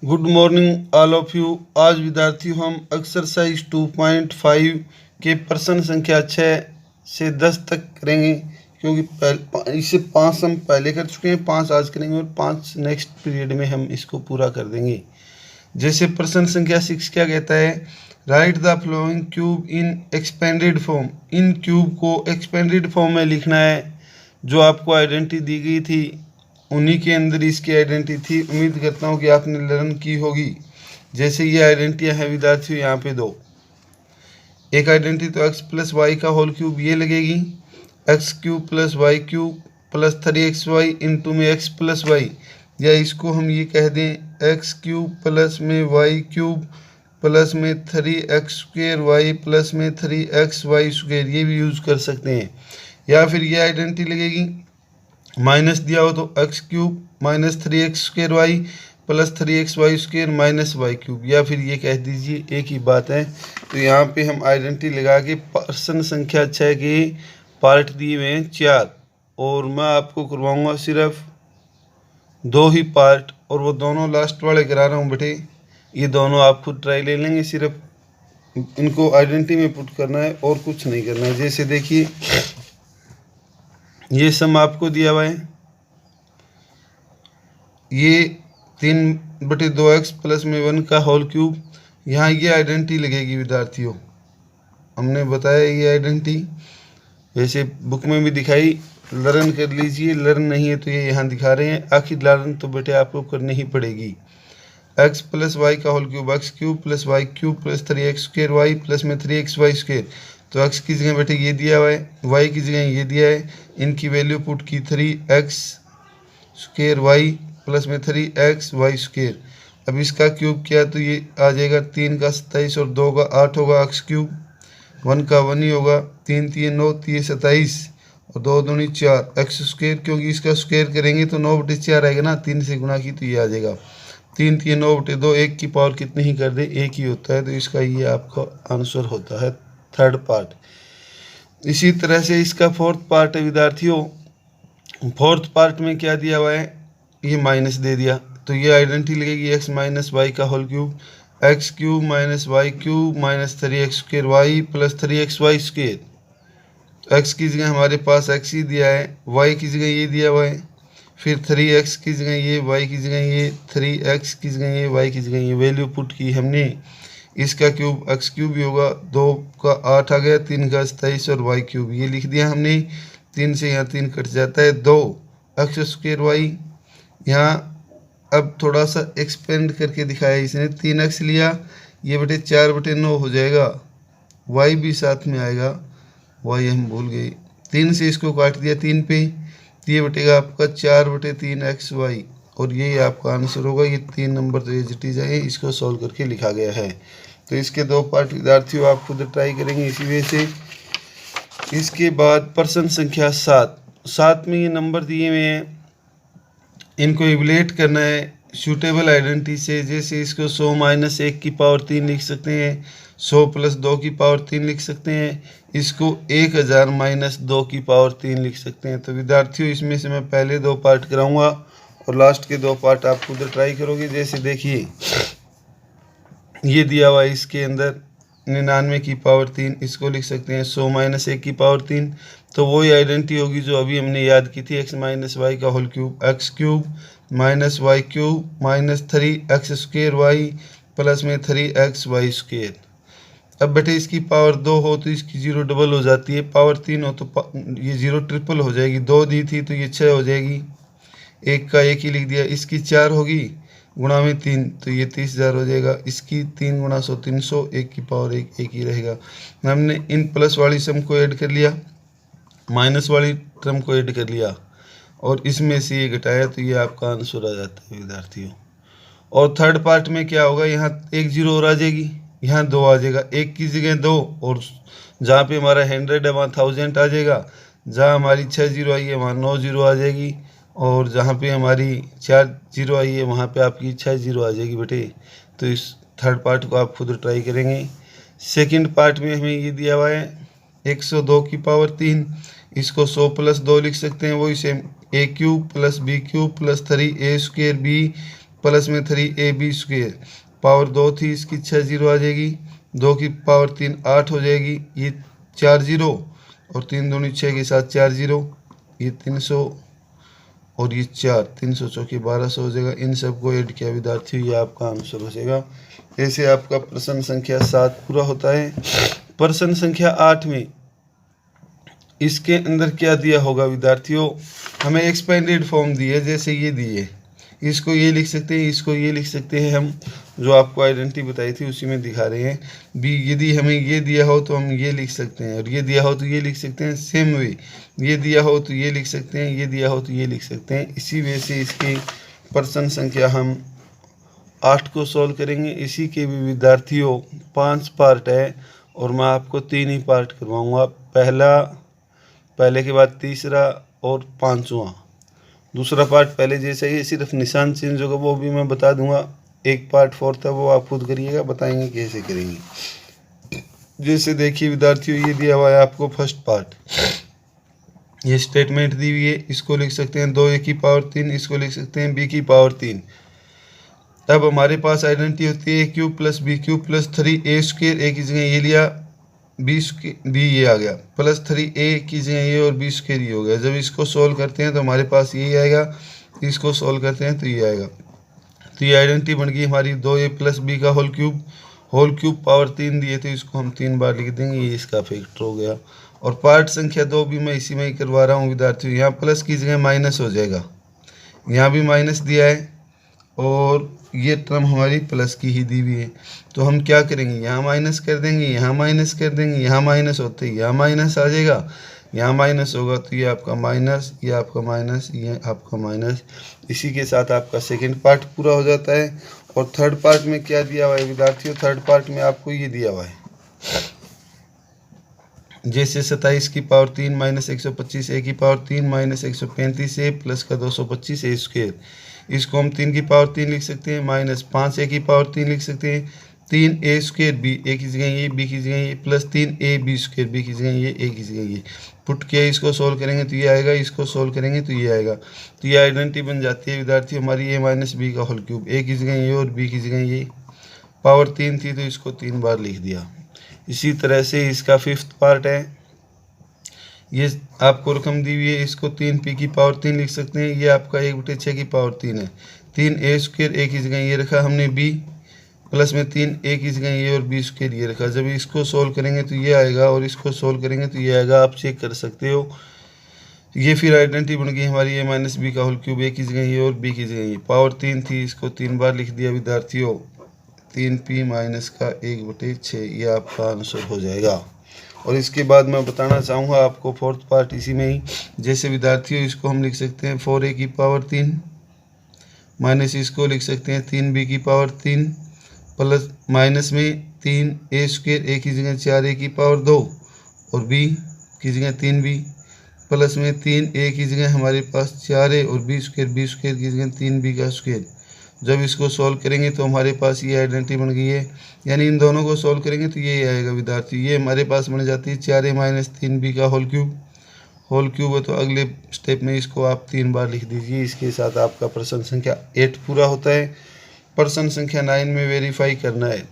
Good morning all of you. आज विद्यार्थियों हम एक्सरसाइज 2.5 के प्रश्न संख्या 6 से 10 तक करेंगे, क्योंकि इससे 5 हम पहले कर चुके हैं, 5 आज करेंगे और 5 नेक्स्ट पीरियड में हम इसको पूरा कर देंगे। जैसे प्रश्न संख्या 6 क्या कहता है, right the flowing cube in expanded form. In cube को एक्सपेंडेड फॉर्म में लिखना है। जो आपको आइडेंटिटी दी गई थी उन्हीं के अंदर इसकी आइडेंटिटी थी। उम्मीद करता हूँ कि आपने लर्न की होगी। जैसे ये आइडेंटिटियाँ हैं विद्यार्थियों, यहाँ पे दो। एक आइडेंटिटी तो x प्लस वाई का होल क्यूब ये लगेगी, x cube plus y cube plus 3xy into में x प्लस वाई, या इसको हम ये कह दें एक्स क्यूब प्लस में वाई क्यूब प्लस में 3x स्क्वेयर वाई प्लस में 3xy स्क्वेयर, ये भी यूज़ कर सकते हैं। या फिर ये आइडेंटिटी लगेगी, माइनस दिया हो तो x cube minus 3x square y plus 3xy square minus y cube, या फिर ये कह दीजिए एक ही बात है। तो यहाँ पे हम आइडेंटिटी लगा के प्रश्न संख्या 6 के पार्ट दिए हुए हैं 4, और मैं आपको करवाऊँगा सिर्फ 2 ही पार्ट, और वो दोनों लास्ट वाले करा रहा हूँ बेटे। ये दोनों आप खुद ट्राई ले लेंगे, सिर्फ इनको आइडेंटिटी में पुट करना है और कुछ नहीं करना है। जैसे देखिए ये सम आपको दिया हुआ है, ये 3/2x प्लस में 1 का होल क्यूब। यहाँ ये आइडेंटिटी लगेगी विद्यार्थियों, हमने बताया ये आइडेंटिटी वैसे बुक में भी दिखाई, लर्न कर लीजिए। लर्न नहीं है तो ये यहाँ दिखा रहे हैं, आखिर लर्न तो बेटे आपको करनी ही पड़ेगी। x प्लस वाई का whole cube x cube plus y cube plus 3x square y plus में 3xy स्क्वेयर। तो x की जगह बेटे ये दिया हुआ है, y की जगह ये दिया है, इनकी वैल्यू पुट की 3x स्क्वेयर वाई प्लस में 3xy स्क्वेयर। अब इसका क्यूब किया तो ये आ जाएगा 3 का 27 और 2 का 8 होगा x क्यूब, 1 का 1 ही होगा, 3 3 9 3 27 और 2 दूनी 4 x स्क्वेयर, क्योंकि इसका स्क्वेयर करेंगे तो 9/4 आएगा ना, 3 से गुणा की तो ये आ जाएगा 3 3 9/2। 1 की पावर कितनी ही कर दे, 1 ही होता है, तो इसका ये आपका आंसर होता है थर्ड पार्ट। इसी तरह से इसका फोर्थ पार्ट है विद्यार्थियों। फोर्थ पार्ट में क्या दिया हुआ है, ये माइनस दे दिया, तो ये आइडेंटिटी लगेगी x माइनस वाई का whole cube x cube minus y cube minus 3x square y plus 3xy square. तो x की जगह हमारे पास x ही दिया है, y की जगह ये दिया हुआ है, फिर 3x की जगह ये, y की जगह ये, 3x की जगह ये, y की जगह ये, वैल्यू पुट की हमने। इसका क्यूब x क्यूब भी होगा, 2 का 8 आ गया, 3 का 27 और y क्यूब ये लिख दिया हमने। 3 से यहाँ 3 कट जाता है, 2x स्क्वेयर वाई। यहाँ अब थोड़ा सा एक्सपेंड करके दिखाया इसने, 3x लिया, ये बटे 4/9 हो जाएगा, y भी साथ में आएगा, y हम भूल गए, 3 से इसको काट दिया 3 पे, ये बटेगा आपका 4/3xy, और ये आपका आंसर होगा। ये 3 नंबर तो ये जटिल है, इसको सॉल्व करके लिखा गया है। तो इसके 2 पार्ट विद्यार्थियों आप खुद ट्राई करेंगे इसी वजह से। इसके बाद प्रश्न संख्या 7 में ये नंबर दिए हुए हैं, इनको इवलेट करना है सूटेबल आइडेंटिटी से। जैसे इसको 100 माइनस 1 की पावर 3 लिख सकते हैं, 100 प्लस 2 की पावर 3 लिख सकते हैं, इसको 1000 माइनस 2 की पावर 3 लिख सकते हैं। तो विद्यार्थियों इसमें से मैं पहले 2 पार्ट कराऊंगा और लास्ट के 2 पार्ट आप खुद ट्राई करोगे। जैसे देखिए ये दिया हुआ है, इसके अंदर 99 की पावर 3, इसको लिख सकते हैं 100 माइनस 1 की पावर 3। तो वही आइडेंटिटी होगी जो अभी हमने याद की थी, x माइनस वाई का whole cube x cube minus y cube minus 3x square y plus में 3xy स्क्वेयर। अब बेटे इसकी पावर 2 हो तो इसकी 0 डबल हो जाती है, पावर 3 हो तो ये 0 ट्रिपल हो जाएगी, 2 दी थी तो ये 6 हो जाएगी, 1 का 1 ही लिख दिया। इसकी 4 होगी गुणा में 3 तो ये 30,000 हो जाएगा, इसकी 3 गुणा 100 300, 1 की पावर 1 1 ही रहेगा। हमने इन प्लस वाली सम को ऐड कर लिया, माइनस वाली टर्म को ऐड कर लिया और इसमें से ये घटाया, तो ये आपका आंसर आ जाता है विद्यार्थियों। और थर्ड पार्ट में क्या होगा, यहाँ 1 0 और आ जाएगी, यहाँ 2 आ जाएगा, 1 की जगह 2, और जहाँ पे हमारा 100 है वहाँ 1000 आ जाएगा, जहाँ हमारी 6 0 आई है वहाँ 9 0 आ जाएगी, और जहाँ पे हमारी 4 0 आई है वहाँ पे आपकी 6 0 आ जाएगी बेटे। तो इस थर्ड पार्ट को आप खुद ट्राई करेंगे। सेकंड पार्ट में हमें ये दिया हुआ है 102 की पावर 3, इसको 100 प्लस 2 लिख सकते हैं, वही same a cube plus b cube plus 3a square b plus में 3ab², पावर 2 थी इसकी 6 जीरो आ जाएगी, 2 की पावर 3 8 हो जाएगी, ये 4 जीरो और 3 दूनी 6 के साथ 4 जीरो, ये 300 और ये 4 300 चौकी 1200 हो जाएगा। इन सबको ऐड किया विद्यार्थियों, ये आपका आंसर हो जाएगा। ऐसे आपका प्रश्न संख्या 7 पूरा होता है। प्रश्न संख्या 8 में इसके अंदर क्या दिया होगा विद्यार्थियों, हमें एक्सपेंडेड फॉर्म दी है, जैसे ये दी है, इसको ये लिख सकते हैं, इसको ये लिख सकते हैं, हम जो आपको आइडेंटिटी बताई थी उसी में दिखा रहे हैं। बी यदि हमें ये दिया हो तो हम ये लिख सकते हैं, और ये दिया हो तो ये लिख सकते हैं। सेम वे ये दिया हो तो ये लिख सकते हैं, ये दिया हो तो ये लिख सकते हैं। इसी वजह से इसके प्रश्न संख्या हम 8 को सॉल्व करेंगे। इसी के भी विद्यार्थियों 5 पार्ट है और मैं आपको 3 ही पार्ट करवाऊँगा, पहले के बाद तीसरा और 5वां। दूसरा पार्ट पहले जैसा ही सिर्फ निशान चेंज होगा, वो भी मैं बता दूंगा। एक पार्ट 4 था वो आप खुद करिएगा, बताएंगे कैसे करेंगे। जैसे देखिए विद्यार्थियों, ये दिया हुआ है आपको फर्स्ट पार्ट, ये स्टेटमेंट दी हुई है, इसको लिख सकते हैं 2a की पावर 3, इसको लिख सकते हैं b की पावर 3। तब हमारे पास आइडेंटिटी होती है a³ + b³ + 3a², a की जगह ये लिया, b ये आ गया, प्लस 3a की जगह ये और b² ये हो गया। जब इसको सोल्व करते हैं तो हमारे पास यही आएगा, इसको सोल्व करते हैं तो ये आएगा। तो ये आइडेंटिटी बन गई हमारी 2a + b का होल क्यूब पावर 3 दिए थे, इसको हम 3 बार लिख देंगे, ये इसका फैक्टर हो गया। और पार्ट संख्या 2 भी मैं इसी में ही करवा रहा हूँ विद्यार्थियों। यहाँ प्लस की जगह माइनस हो जाएगा, यहाँ भी माइनस दिया है और ये टर्म हमारी प्लस की ही दी हुई है। तो हम क्या करेंगे, यहाँ माइनस कर देंगे, यहाँ माइनस कर देंगे, यहाँ माइनस होते ही यहाँ माइनस आ जाएगा, यहाँ माइनस होगा तो ये आपका माइनस, ये आपका माइनस, ये आपका माइनस। इसी के साथ आपका सेकंड पार्ट पूरा हो जाता है। और थर्ड पार्ट में क्या दिया हुआ है विद्यार्थियों, थर्ड पार्ट में आपको ये दिया हुआ है, जैसे 27 की पावर 3 - 125 a की पावर 3 - 135 a प्लस का 225 a²। इसको हम 3 की पावर 3 लिख सकते हैं, -5 a की पावर 3 लिख सकते हैं, 3a² b, a की जगह ये, b की जगह ये, प्लस 3ab², b की जगह ये, a की जगह ये। पुट किया, इसको सोल्व करेंगे तो ये आएगा, इसको सोल्व करेंगे तो ये आएगा। तो ये आइडेंटिटी बन जाती है विद्यार्थी हमारी a - b का होल क्यूब, a की जगह ये और b की जगह ये। पावर 3 थी तो इसको 3 बार लिख दिया। इसी तरह से इसका 5th पार्ट है, ये आपको रकम दी हुई है, इसको 3p की पावर 3 लिख सकते हैं, ये आपका 1/6 की पावर 3 है। 3a², a की जगह ये रखा हमने b, प्लस में 3a की जगह ये और b² ये रखा। जब इसको सोल्व करेंगे तो ये आएगा और इसको सोल्व करेंगे तो ये आएगा, आप चेक कर सकते हो। ये फिर आइडेंटिटी बन गई हमारी a - b का होल क्यूब, a की जगह ये और b की जगह ये। पावर 3 थी, इसको 3 बार लिख दिया विद्यार्थियों, 3p - का 1/6, ये आपका आंसर हो जाएगा। और इसके बाद मैं बताना चाहूँगा आपको 4th पार्ट इसी में ही। जैसे विद्यार्थियों इसको हम लिख सकते हैं 4a की पावर 3 माइनस इसको लिख सकते हैं 3b की पावर 3 प्लस माइनस में 3a², a की जगह 4a की पावर 2 और b की जगह 3b, प्लस में 3a की जगह हमारे पास 4a और b² की जगह 3b का स्क्वायर। जब इसको सॉल्व करेंगे तो हमारे पास ये आइडेंटिटी बन गई है, यानी इन दोनों को सॉल्व करेंगे तो ये आएगा विद्यार्थी। ये हमारे पास बन जाती है 4a - 3b का होल क्यूब है। तो अगले स्टेप में इसको आप 3 बार लिख दीजिए। इसके साथ आपका प्रश्न संख्या 8 पूरा होता है। प्रश्न संख्या 9 में वेरीफाई करना है,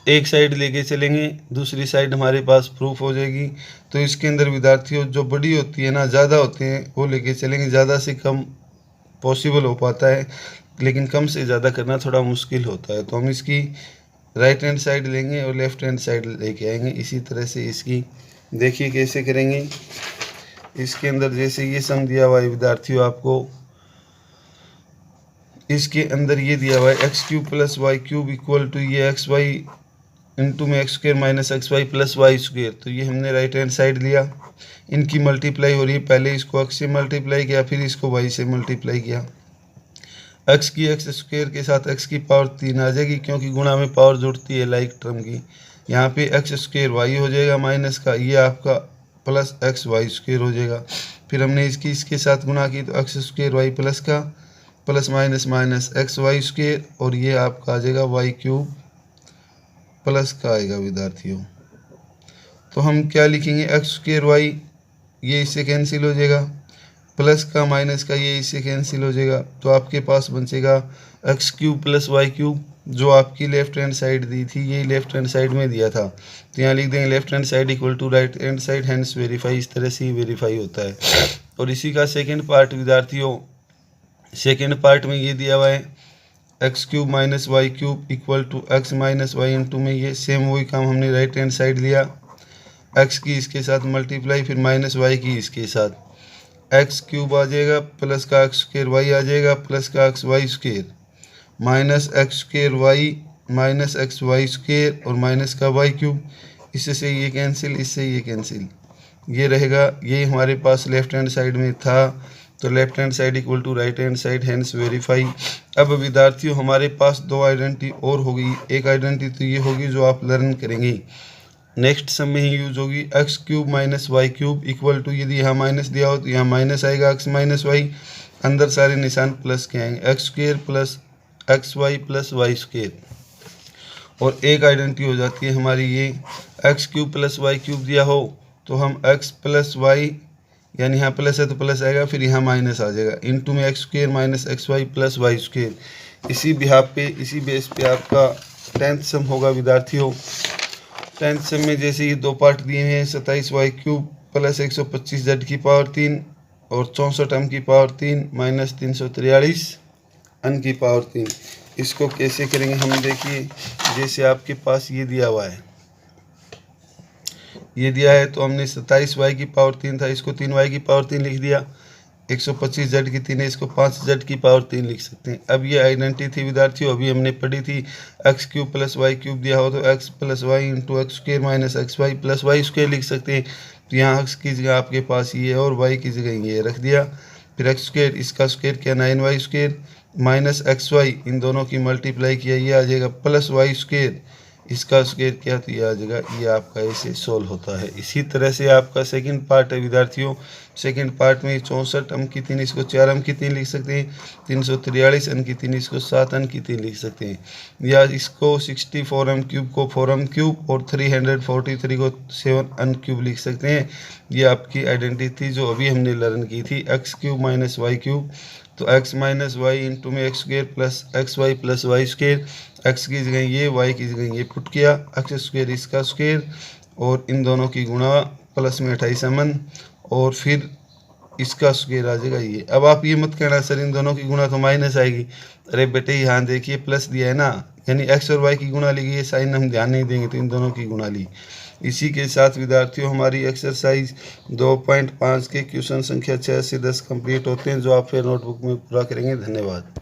एक साइड लेके चलेंगे, दूसरी साइड हमारे पास प्रूफ हो जाएगी। तो इसके अंदर विद्यार्थियों जो बड़ी होती है ना, ज़्यादा होते हैं वो लेके चलेंगे, ज़्यादा से कम पॉसिबल हो पाता है, लेकिन कम से ज़्यादा करना थोड़ा मुश्किल होता है। तो हम इसकी राइट हैंड साइड लेंगे और लेफ़्ट हैंड साइड लेके आएंगे। इसी तरह से इसकी देखिए कैसे करेंगे। इसके अंदर जैसे ये सम दिया हुआ है विद्यार्थियों, आपको इसके अंदर ये दिया हुआ है x³ + y³ इक्वल टू ये xy इंटू में x² - xy + y²। तो ये हमने राइट हैंड साइड लिया, इनकी मल्टीप्लाई हो रही है, पहले इसको x से मल्टीप्लाई किया, फिर इसको y से मल्टीप्लाई किया। x की x² के साथ x की पावर 3 आ जाएगी, क्योंकि गुणा में पावर जुड़ती है लाइक टर्म की। यहाँ पे x² y हो जाएगा माइनस का, ये आपका प्लस xy² हो जाएगा। फिर हमने इसके साथ गुणा की तो x² y प्लस का प्लस माइनस माइनस xy² और ये आपका आ जाएगा y³ प्लस का आएगा विद्यार्थियों। तो हम क्या लिखेंगे, x² y ये इससे कैंसिल हो जाएगा, प्लस का माइनस का ये इससे कैंसिल हो जाएगा। तो आपके पास बचेगा x cube plus y cube, जो आपकी लेफ्ट हैंड साइड दी थी यही लेफ्ट हैंड साइड में दिया था, तो यहाँ लिख देंगे left hand side equal to right hand side, hence verify. इस तरह से ही वेरीफाई होता है। और इसी का सेकंड पार्ट विद्यार्थियों, सेकंड पार्ट में ये दिया हुआ है x cube minus y cube equal to x minus y into में, ये सेम वही काम हमने राइट हैंड साइड लिया, एक्स की इसके साथ मल्टीप्लाई, फिर माइनस वाई की इसके साथ, एक्स क्यूब आ जाएगा प्लस का एक्स स्क्र वाई आ जाएगा प्लस का x y square minus x square y minus x y square और माइनस का वाई क्यूब, इससे ये कैंसिल, इससे ये कैंसिल, ये रहेगा। ये हमारे पास लेफ्ट हैंड साइड में था, तो left hand side equal to right hand side, hence verify. अब विद्यार्थियों हमारे पास दो आइडेंटिटी और होगी। एक आइडेंटिटी तो ये होगी जो आप लर्न करेंगे, नेक्स्ट सम में ही यूज होगी, x cube minus y cube equal to, यदि यहाँ माइनस दिया हो तो यहाँ माइनस आएगा, एक्स माइनस वाई, अंदर सारे निशान प्लस के आएंगे, x square plus x y plus y square. और एक आइडेंटिटी हो जाती है हमारी ये, x cube plus y cube दिया हो तो हम एक्स प्लस वाई, यानी यहाँ प्लस है तो प्लस आएगा, फिर यहाँ माइनस आ जाएगा, इनटू में x square minus x y plus y square. इसी बिहाफ पे, इसी बेस पे आपका 10th सम होगा विद्यार्थियों। 10th सम में जैसे ये दो पार्ट दिए हैं, 27 वाई क्यूब प्लस 125 जेड की पावर 3 और 64 एम की पावर 3 माइनस 343 एन की पावर 3। इसको कैसे करेंगे हम देखिए, जैसे आपके पास ये दिया हुआ है, ये दिया है तो हमने 27 वाई की पावर 3 था, इसको 3 वाई की पावर 3 लिख दिया, 125 जेड की 3 है, इसको 5 जेड की पावर 3 लिख सकते हैं। अब ये आइडेंटिटी थी विद्यार्थियों, अभी हमने पढ़ी थी, x cube plus y cube दिया हो तो x plus y into x square minus x y plus y square लिख सकते हैं। तो यहाँ एक्स की जगह आपके पास ये और वाई की जगह ये रख दिया, फिर एक्स स्क्र, इसका स्क्र क्या 9 y square minus x y, इन दोनों की मल्टीप्लाई किया, ये आ जाएगा प्लस वाई स्क्र, इसका स्क्र क्या तो ये आ जाएगा। ये आपका ऐसे सोल्व होता है। इसी तरह से आपका सेकंड पार्ट है विद्यार्थियों, सेकंड पार्ट में 64 अंक की 3, इसको 4 अंक की 3 लिख सकते हैं, 343 अंक की 3, इसको 7 अंक की 3 लिख सकते हैं, या इसको 64 एम क्यूब को 4 एम क्यूब और 343 को 7 एम क्यूब लिख सकते हैं। ये आपकी आइडेंटिटी थी जो अभी हमने लर्न की थी, x cube minus y cube, तो एक्स माइनस वाई इंटू में x square plus x y plus y square, x की जगह ये, वाई की जगह ये पुट किया, एक्स स्क्र इसका स्क्र और इन दोनों की गुणा प्लस में 28 अमन और फिर इसका स्क्र आ जाएगा ये। अब आप ये मत कहना सर इन दोनों की गुणा तो माइनस आएगी, अरे बेटे यहाँ देखिए प्लस दिया है ना, यानी एक्स और वाई की गुणा ली गई है, साइन हम ध्यान नहीं देंगे तो इन दोनों की गुणा ली। इसी के साथ विद्यार्थियों हमारी एक्सरसाइज 2.5 के क्वेश्चन संख्या 6 से 10 कंप्लीट होते हैं, जो आप फिर नोटबुक में पूरा करेंगे। धन्यवाद।